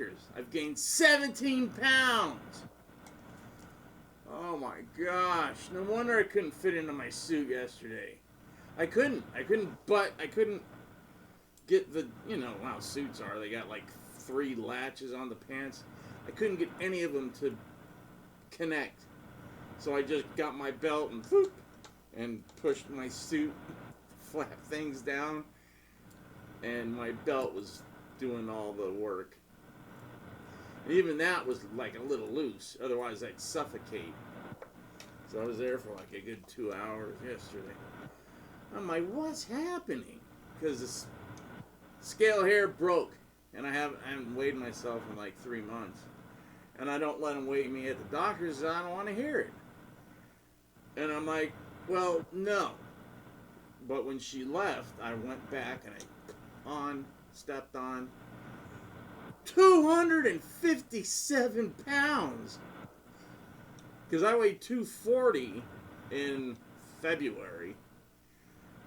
doctors. I've gained 17 pounds. Oh my gosh. No wonder I couldn't fit into my suit yesterday. I couldn't get the, you know how suits are. They got like 3 latches on the pants. I couldn't get any of them to connect. So I just got my belt and whoop, and pushed my suit flap things down, and my belt was doing all the work. And even that was like a little loose, otherwise I'd suffocate. So I was there for like a good 2 hours yesterday. I'm like, what's happening? Because the scale hair broke, and I haven't weighed myself in like 3 months. And I don't let them weigh me at the doctor's, so I don't want to hear it. And I'm like, well, no. But when she left, I went back and I stepped on 257 pounds. Because I weighed 240 in February.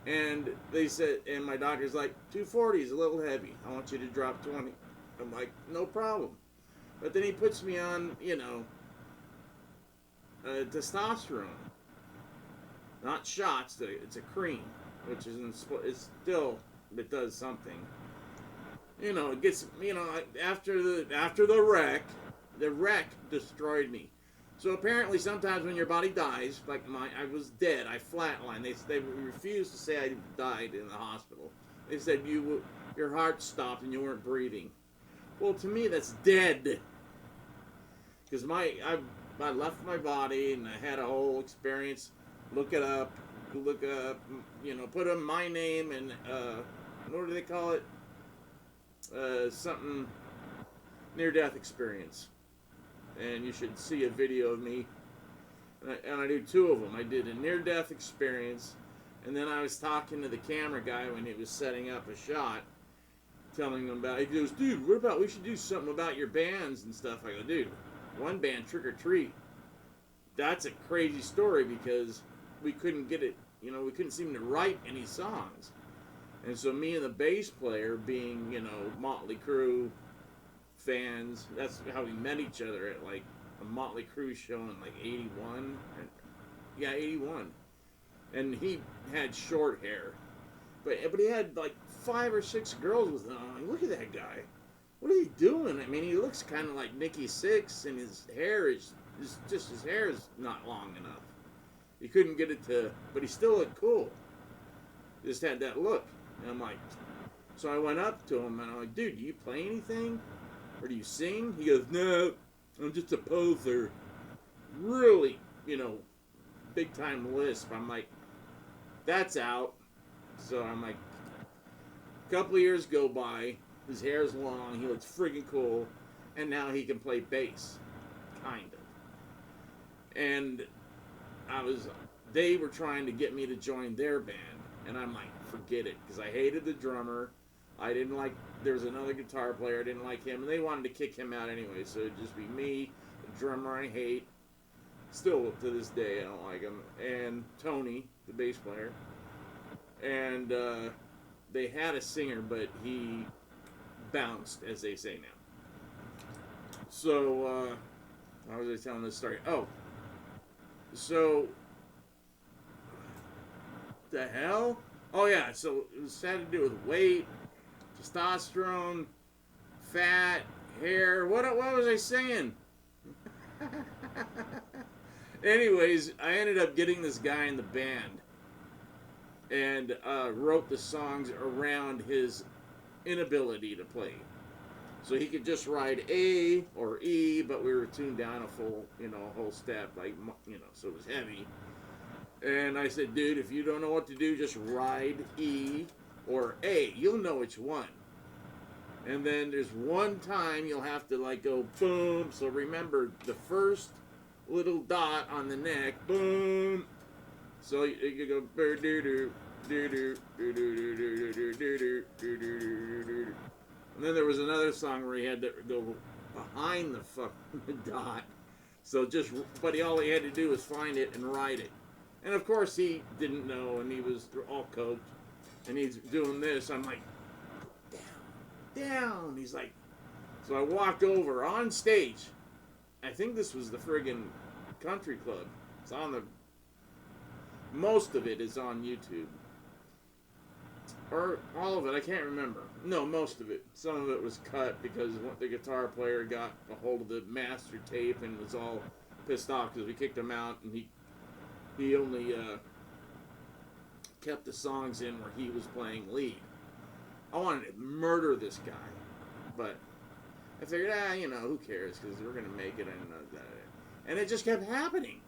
And they said, and my doctor's like, 240 is a little heavy. I want you to drop 20. I'm like, no problem. But then he puts me on, you know, testosterone. Not shots, it's a cream, which isn't, it's still, it does something. You know, it gets, you know, after the wreck destroyed me. So apparently sometimes when your body dies, like I was dead, I flatlined. They refused to say I died in the hospital. They said your heart stopped and you weren't breathing. Well, to me that's dead. Because I left my body and I had a whole experience. Look it up, you know, put in my name and, what do they call it? Something near-death experience. And you should see a video of me. And I do 2 of them. I did a near-death experience, and then I was talking to the camera guy when he was setting up a shot, telling him about, he goes, dude, what about, we should do something about your bands and stuff. I go, dude, one band, Trick or Treat, that's a crazy story because we couldn't get it, you know, we couldn't seem to write any songs. And so me and the bass player, being, you know, Motley Crue fans, that's how we met each other at like a Motley Crue show in like 81. Yeah, 81. And he had short hair. But he had like 5 or 6 girls with him. I'm like, look at that guy. What are you doing? I mean, he looks kind of like Nikki Sixx, and his hair is just, his hair is not long enough. He couldn't get it to, but he still looked cool. He just had that look. And I'm like, so I went up to him and I'm like, dude, do you play anything? Or do you sing? He goes, no, I'm just a poser. Really, you know, big time lisp. I'm like, that's out. So I'm like, a couple of years go by, his hair's long, he looks freaking cool, and now he can play bass. Kind of. And they were trying to get me to join their band, and I'm like, forget it, because I hated the drummer. I didn't like, there was another guitar player, I didn't like him, and they wanted to kick him out anyway, so it'd just be me, the drummer I hate, still to this day I don't like him, and Tony, the bass player, and they had a singer, but he bounced, as they say now. So, how was I telling this story? Oh, so, the hell? Oh yeah, so it had to do with weight, testosterone, fat, hair. What was I saying? Anyways, I ended up getting this guy in the band and wrote the songs around his inability to play. So he could just ride A or E, but we were tuned down a full, you know, a whole step, like, you know, so it was heavy. And I said, dude, if you don't know what to do, just ride E or A. You'll know which one. And then there's one time you'll have to, like, go boom. So remember, the first little dot on the neck, boom. So you go, doo-doo, doo-doo, doo-doo, doo-doo, doo-doo, doo-doo. And then there was another song where he had to go behind the fucking dot. So but all he had to do was find it and ride it. And of course he didn't know, and he was all coked, and he's doing this. I'm like, down. He's like, So I walked over on stage. I think this was the friggin' country club. It's on the... Most of it is on YouTube. Or all of it, I can't remember. No, most of it. Some of it was cut because the guitar player got a hold of the master tape and was all pissed off because we kicked him out, and he only kept the songs in where he was playing lead. I wanted to murder this guy, but I figured, who cares, because we're going to make it, and it just kept happening.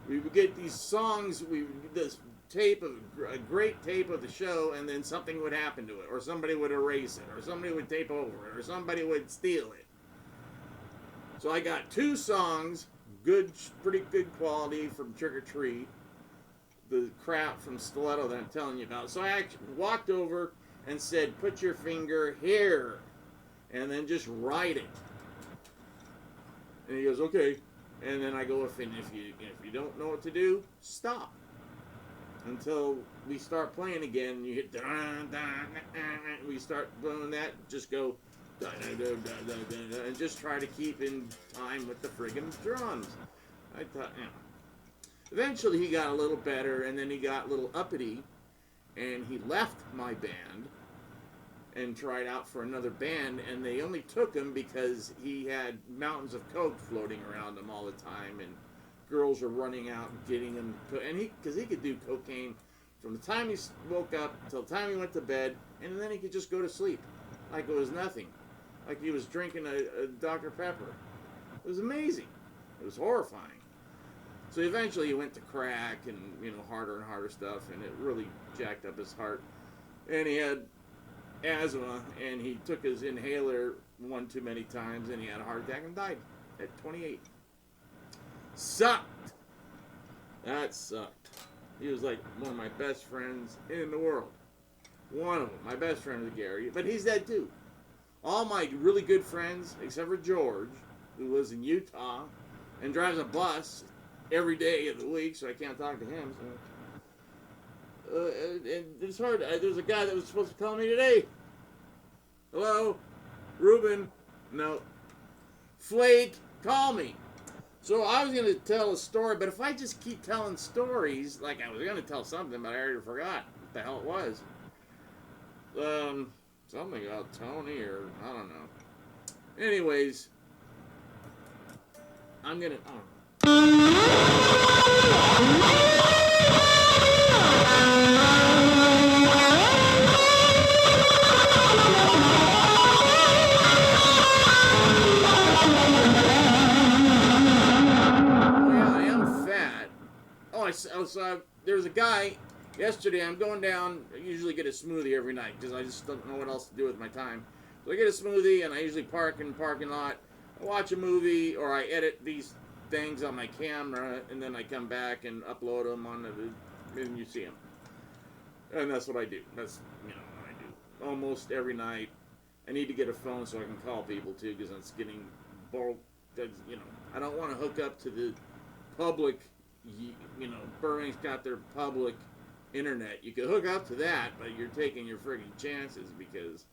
We would get these songs, this tape, a great tape of the show, and then something would happen to it, or somebody would erase it, or somebody would tape over it, or somebody would steal it. So I got 2 songs, pretty good quality from Trick or Treat, the crap from Stiletto that I'm telling you about. So I actually walked over and said, put your finger here, and then just write it. And he goes, okay. And then I go, if you don't know what to do, stop. Until we start playing again, you hit we start doing that, just go and just try to keep in time with the friggin' drums. I thought, Eventually he got a little better, and then he got a little uppity, and he left my band and tried out for another band, and they only took him because he had mountains of coke floating around him all the time, and girls were running out and getting him, and because he could do cocaine from the time he woke up till the time he went to bed, and then he could just go to sleep like it was nothing, like he was drinking a Dr. Pepper. It was amazing. It was horrifying. So eventually he went to crack and harder and harder stuff, and it really jacked up his heart, and he had asthma, and he took his inhaler one too many times, and he had a heart attack and died at 28. Sucked. That sucked. He was like one of my best friends in the world. One of them. My best friend was Gary, but he's dead too. All my really good friends, except for George, who lives in Utah and drives a bus every day of the week, so I can't talk to him. So. And it's hard. There's a guy that was supposed to call me today. Hello? Ruben? No. Flake, call me. So I was going to tell a story, but if I just keep telling stories, like I was going to tell something, but I already forgot what the hell it was. Something about Tony, or I don't know. Anyways, I'm going to... So there was a guy yesterday. I'm going down. I usually get a smoothie every night because I just don't know what else to do with my time. So I get a smoothie, and I usually park in the parking lot. I watch a movie, or I edit these things on my camera, and then I come back and upload them on and you see them. And that's what I do. That's what I do almost every night. I need to get a phone so I can call people too, because it's getting bored. I don't want to hook up to the public. Burling's got their public internet. You could hook up to that, but you're taking your friggin' chances because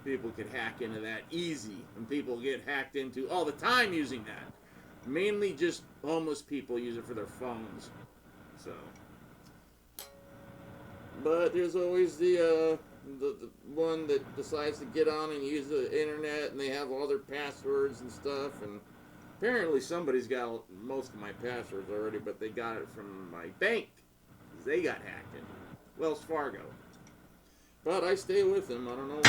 people could hack into that easy, and people get hacked into all the time using that. Mainly just homeless people use it for their phones. So, but there's always the one that decides to get on and use the internet, and they have all their passwords and stuff, and apparently somebody's got most of my passwords already, but they got it from my bank. They got hacked in. Wells Fargo. But I stay with them. I don't know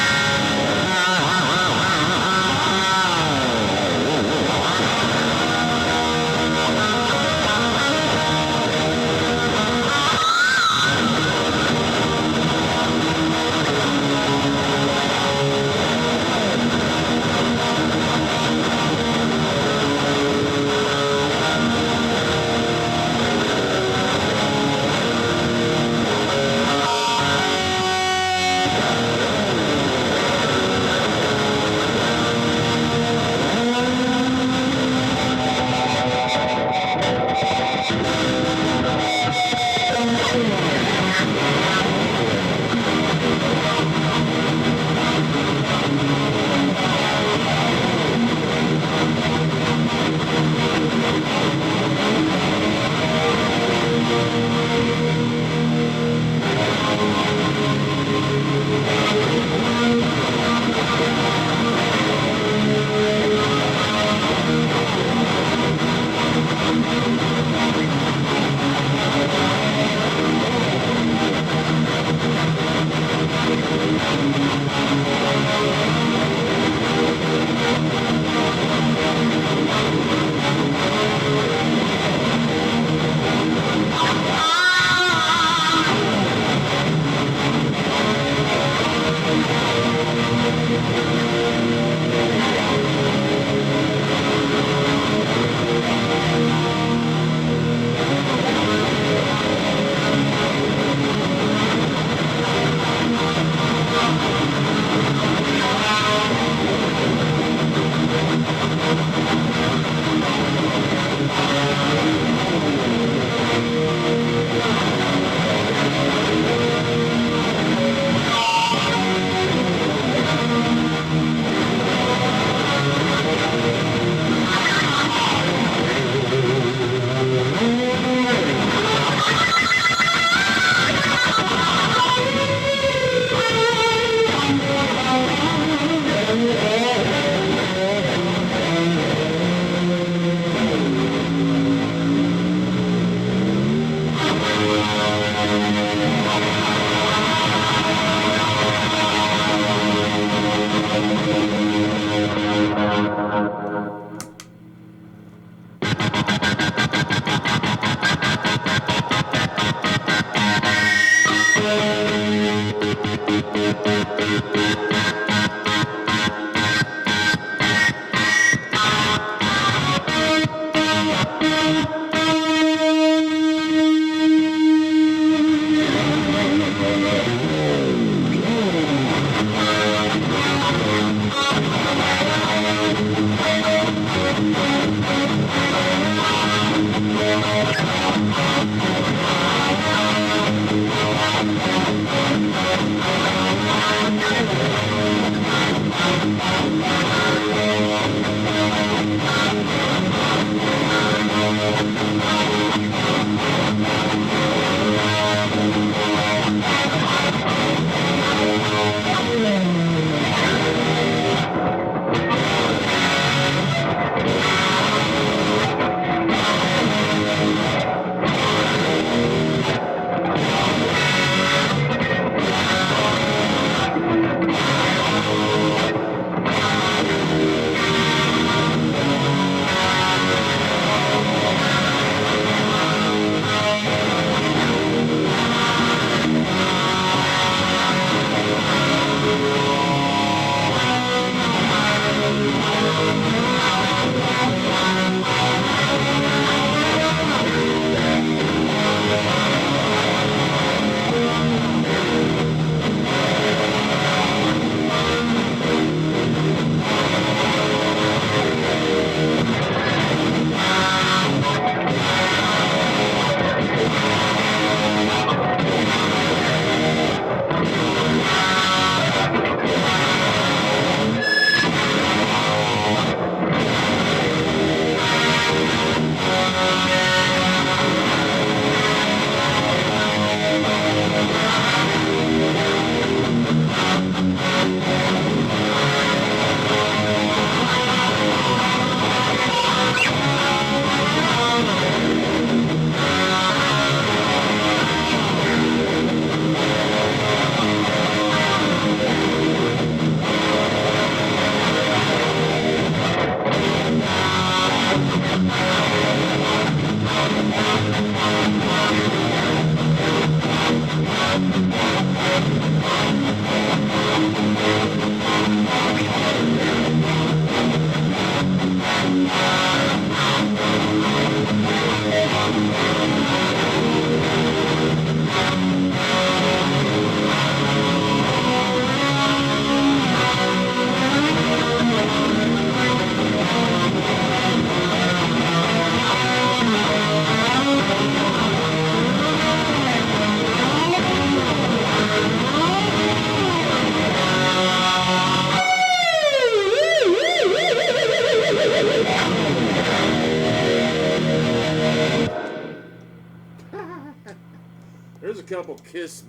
There's a couple Kiss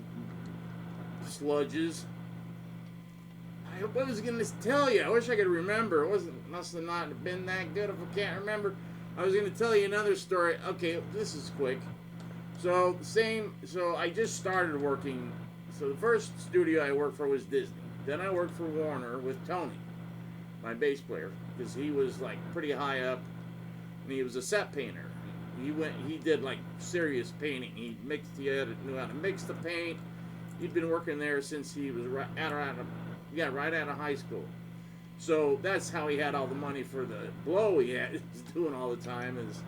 sludges. I was going to tell you. I wish I could remember. It must have not been that good if I can't remember. I was going to tell you another story. Okay, this is quick. So I just started working. So the first studio I worked for was Disney. Then I worked for Warner with Tony, my bass player, because he was like pretty high up, and he was a set painter. He did like serious painting. He knew how to mix the paint. He'd been working there since he was right out of high school. So that's how he had all the money for the blow he was doing all the time, is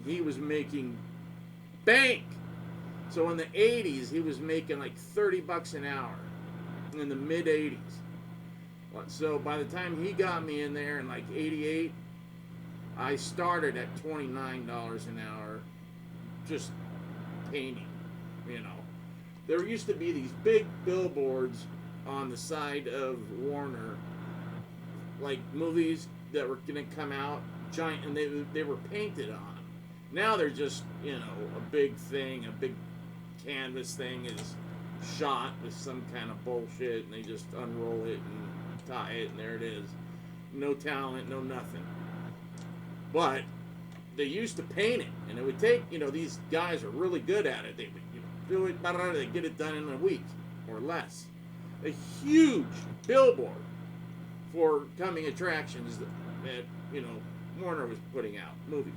he was making bank. So in the 80s, he was making like $30 an hour in the mid 80s. So by the time he got me in there in like 88, I started at $29 an hour just painting, you know. There used to be these big billboards on the side of Warner, like movies that were going to come out, giant, and they were painted on. Now they're just, you know, a big thing, a big canvas thing is shot with some kind of bullshit, and they just unroll it and tie it, and there it is. No talent, no nothing. But they used to paint it, and it would take, you know, these guys are really good at it. They would, you know, do it, they get it done in a week or less. A huge billboard for coming attractions that you know, Warner was putting out, movies.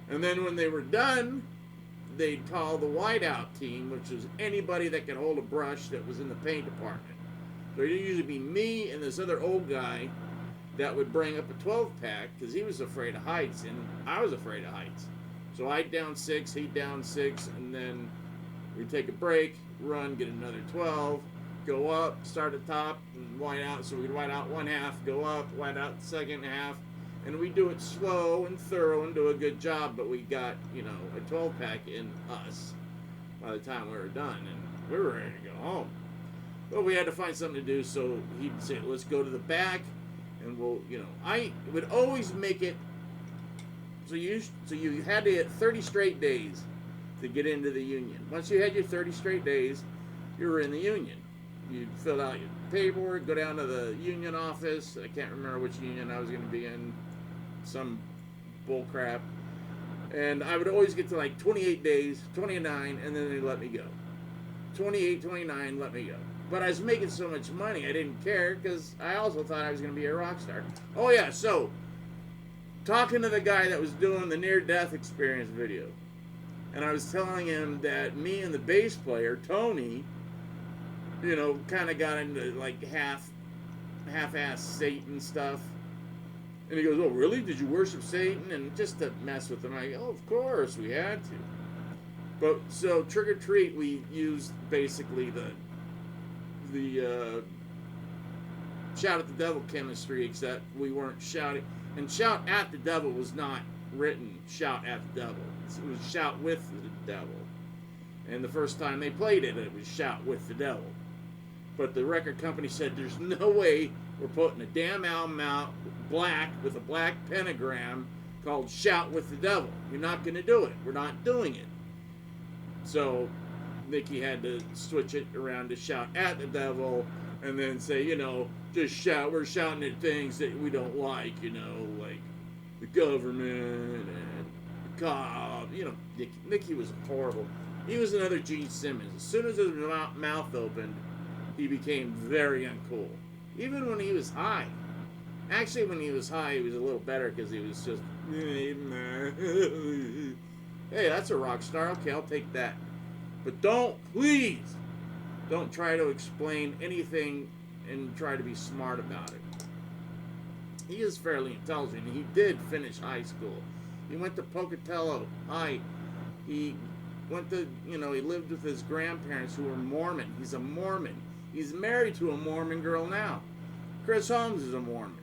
And then when they were done, they'd call the whiteout team, which was anybody that could hold a brush that was in the paint department. So it'd usually be me and this other old guy that would bring up a 12-pack because he was afraid of heights, and I was afraid of heights. So I'd down 6, he'd down 6, and then we'd take a break, run, get another 12, go up, start at the top, and white out. So we'd white out one half, go up, white out the second half, and we do it slow and thorough and do a good job, but we got, you know, a 12-pack in us by the time we were done, and we were ready to go home. But we had to find something to do, so he'd say, let's go to the back, and we'll, you know, I would always make it, so you had to get 30 straight days to get into the union. Once you had your 30 straight days, you were in the union. You'd fill out your paperwork, go down to the union office. I can't remember which union I was going to be in, some bull crap. And I would always get to like 28 days, 29, and then they'd let me go. 28, 29, let me go. But I was making so much money, I didn't care, because I also thought I was going to be a rock star. Oh yeah, so, talking to the guy that was doing the near-death experience video, and I was telling him that me and the bass player, Tony, you know, kind of got into like half-ass Satan stuff. And he goes, oh really? Did you worship Satan? And just to mess with him, I go, oh, of course, we had to. But, so, Trick or Treat, we used basically the shout at the devil chemistry, except we weren't shouting. And shout at the devil was not written shout at the devil. It was shout with the devil. And the first time they played it, it was shout with the devil. But the record company said, there's no way we're putting a damn album out black with a black pentagram called Shout with the Devil. You're not going to do it. We're not doing it. So Nicky had to switch it around to Shout at the Devil, and then say, you know, just shout. We're shouting at things that we don't like, you know, like the government and the cop. You know, Nicky was horrible. He was another Gene Simmons. As soon as his mouth opened, he became very uncool. Even when he was high. Actually, when he was high, he was a little better because he was just, hey, that's a rock star. Okay, I'll take that. But please, don't try to explain anything and try to be smart about it. He is fairly intelligent. He did finish high school. He went to Pocatello High. He went to, you know, he lived with his grandparents who were Mormon. He's a Mormon. He's married to a Mormon girl now. Chris Holmes is a Mormon.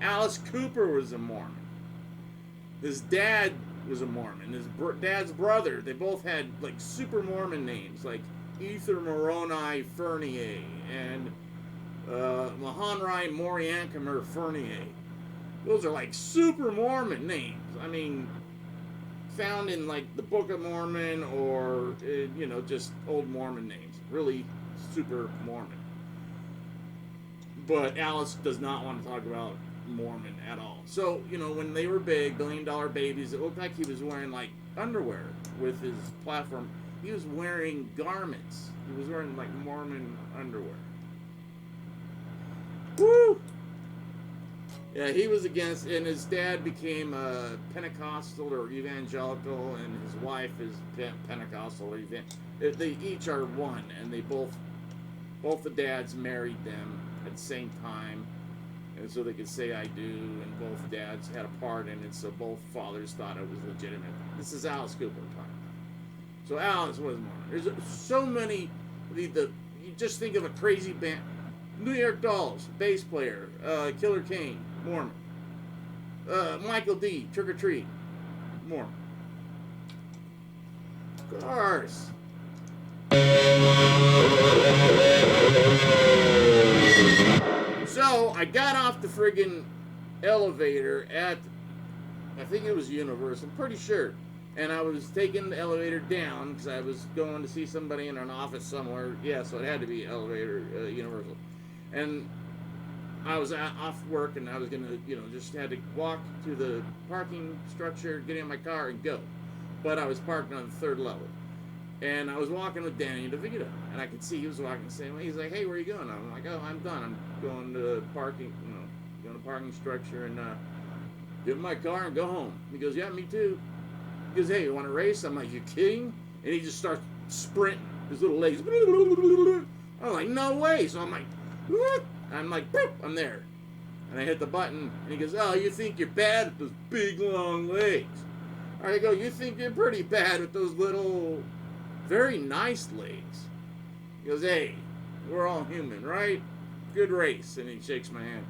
Alice Cooper was a Mormon. His dad was a Mormon. His dad's brother, they both had like super Mormon names, like Ether Moroni Fernier and Mahonri Moriankamer Fernier. Those are like super Mormon names. I mean, found in like the Book of Mormon or, you know, just old Mormon names. Really super Mormon. But Alice does not want to talk about Mormon at all. So, you know, when they were big, $1 billion babies, it looked like he was wearing like underwear with his platform. He was wearing garments. He was wearing like Mormon underwear. Woo! Yeah, he was against, and his dad became a Pentecostal or evangelical, and his wife is Pentecostal or evangelical. They each are one, and they both the dads married them at the same time, and so they could say I do, and both dads had a part in it, so both fathers thought it was legitimate. This is Alice Cooper talking. So Alice was Mormon. There's so many, you just think of a crazy band. New York Dolls, bass player, Killer Kane, Mormon. Michael D, Trick or Treat, Mormon. Of course. So, I got off the friggin' elevator at, I think it was Universal, I'm pretty sure. And I was taking the elevator down because I was going to see somebody in an office somewhere. Yeah, so it had to be elevator, Universal. And I was off work, and I was going to, you know, just had to walk to the parking structure, get in my car, and go. But I was parked on the third level. And I was walking with Danny DeVito, and I could see he was walking the same way. He's like, hey, where are you going? I'm like, oh, I'm done. I'm going to parking, you know, going to parking structure and get in my car and go home. He goes, yeah, me too. He goes, hey, you want to race? I'm like, you kidding? And he just starts sprinting. His little legs. I'm like, no way. So I'm like, what? I'm like, boop, I'm there. And I hit the button, and he goes, oh, you think you're bad with those big, long legs. I go, you think you're pretty bad with those little, very nice legs. He goes, hey, we're all human, right? Good race. And he shakes my hand.